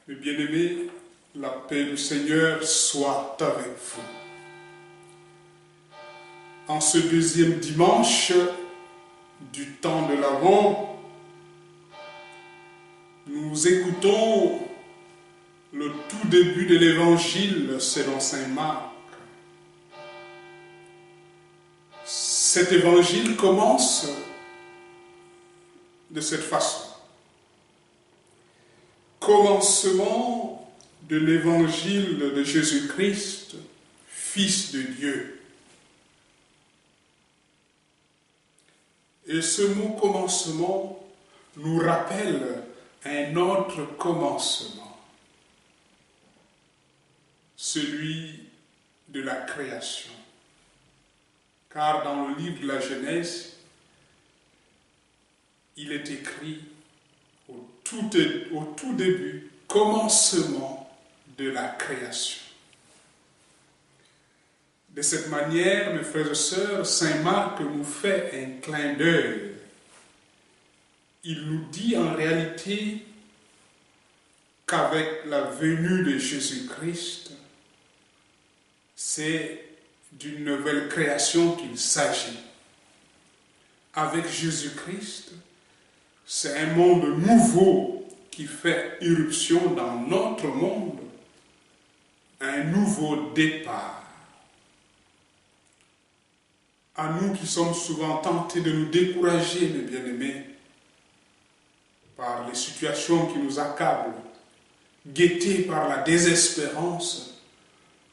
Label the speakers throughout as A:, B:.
A: Mes bien-aimés, la paix du Seigneur soit avec vous. En ce deuxième dimanche du temps de l'Avent, nous écoutons le tout début de l'Évangile selon saint Marc. Cet Évangile commence de cette façon. Commencement de l'Évangile de Jésus-Christ, Fils de Dieu. Et ce mot commencement nous rappelle un autre commencement, celui de la création. Car dans le livre de la Genèse, il est écrit au tout début, commencement de la création. De cette manière, mes frères et sœurs, saint Marc nous fait un clin d'œil. Il nous dit en réalité qu'avec la venue de Jésus-Christ, c'est d'une nouvelle création qu'il s'agit. Avec Jésus-Christ, c'est un monde nouveau qui fait irruption dans notre monde, un nouveau départ. À nous qui sommes souvent tentés de nous décourager, mes bien-aimés, par les situations qui nous accablent, guettés par la désespérance,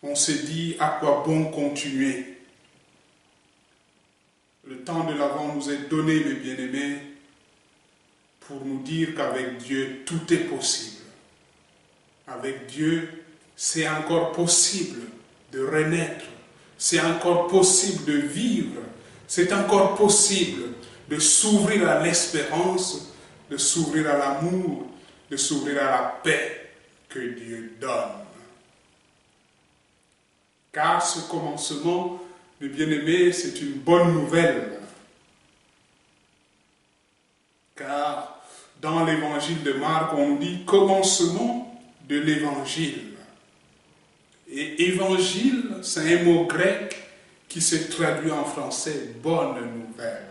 A: on se dit à quoi bon continuer. Le temps de l'Avent nous est donné, mes bien-aimés, pour nous dire qu'avec Dieu, tout est possible. Avec Dieu, c'est encore possible de renaître. C'est encore possible de vivre. C'est encore possible de s'ouvrir à l'espérance, de s'ouvrir à l'amour, de s'ouvrir à la paix que Dieu donne. Car ce commencement, mes bien-aimés, c'est une bonne nouvelle. Car dans l'évangile de Marc, on dit commencement de l'évangile. Et évangile, c'est un mot grec qui se traduit en français bonne nouvelle.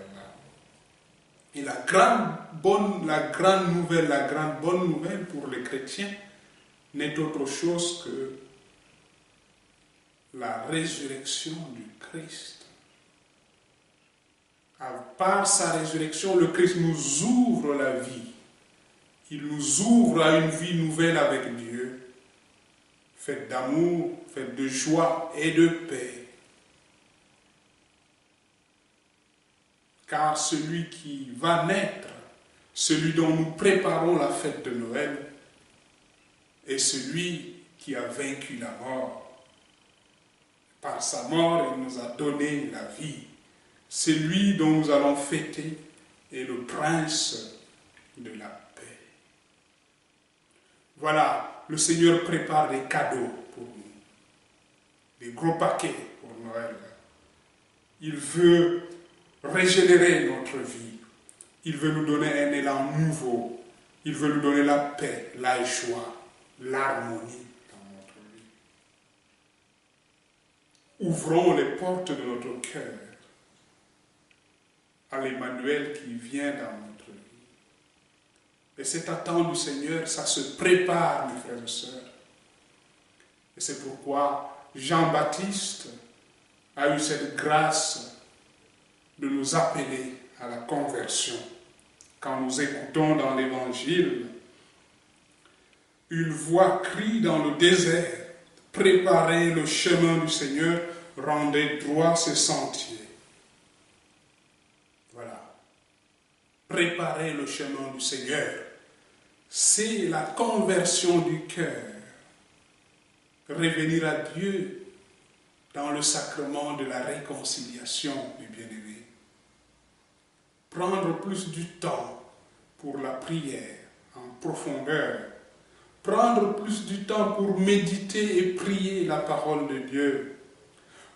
A: Et la grande bonne nouvelle pour les chrétiens n'est autre chose que la résurrection du Christ. Par sa résurrection, le Christ nous ouvre la vie. Il nous ouvre à une vie nouvelle avec Dieu, faite d'amour, faite de joie et de paix. Car celui qui va naître, celui dont nous préparons la fête de Noël, est celui qui a vaincu la mort. Par sa mort, il nous a donné la vie. C'est lui dont nous allons fêter et le prince de la paix. Voilà, le Seigneur prépare des cadeaux pour nous, des gros paquets pour Noël. Il veut régénérer notre vie. Il veut nous donner un élan nouveau. Il veut nous donner la paix, la joie, l'harmonie dans notre vie. Ouvrons les portes de notre cœur à l'Emmanuel qui vient dans notre vie. Et cette attente du Seigneur, ça se prépare, mes frères et sœurs. Et c'est pourquoi Jean-Baptiste a eu cette grâce de nous appeler à la conversion. Quand nous écoutons dans l'Évangile, une voix crie dans le désert, préparez le chemin du Seigneur, rendez droit ses sentiers. Voilà. Préparer le chemin du Seigneur, c'est la conversion du cœur. Revenir à Dieu dans le sacrement de la réconciliation, mes bien-aimés. Prendre plus du temps pour la prière en profondeur. Prendre plus du temps pour méditer et prier la parole de Dieu.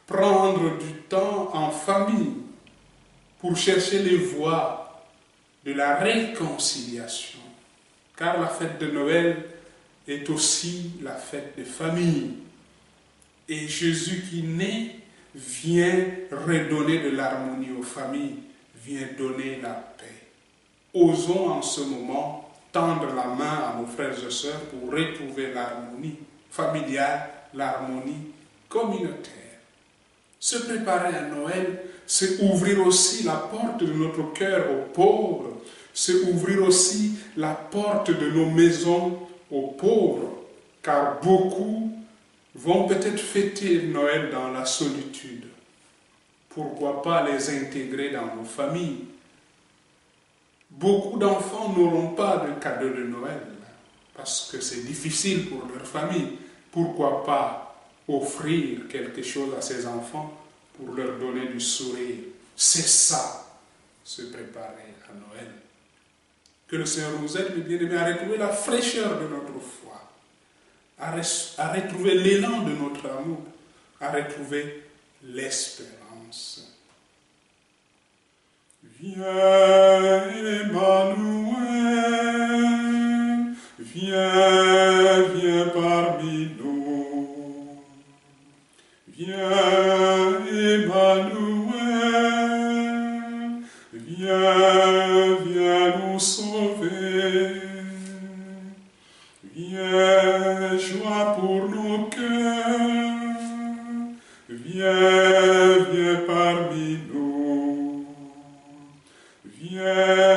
A: Prendre du temps en famille pour chercher les voies de la réconciliation. Car la fête de Noël est aussi la fête des familles. Et Jésus qui naît vient redonner de l'harmonie aux familles, vient donner la paix. Osons en ce moment tendre la main à nos frères et sœurs pour retrouver l'harmonie familiale, l'harmonie communautaire. Se préparer à Noël, c'est ouvrir aussi la porte de notre cœur aux pauvres, c'est ouvrir aussi la porte de nos maisons aux pauvres, car beaucoup vont peut-être fêter Noël dans la solitude. Pourquoi pas les intégrer dans nos familles? Beaucoup d'enfants n'auront pas de cadeau de Noël parce que c'est difficile pour leur famille. Pourquoi pas offrir quelque chose à ces enfants pour leur donner du sourire? C'est ça, se préparer à Noël. Que le Seigneur nous aide, mes bien-aimés, à retrouver la fraîcheur de notre foi, à retrouver l'élan de notre amour, à retrouver l'espérance. Viens, Emmanuel, viens, viens parmi nous. Viens, Emmanuel, viens, viens nous sauver. Viens, joie pour nos cœurs, viens, viens parmi nous. Viens,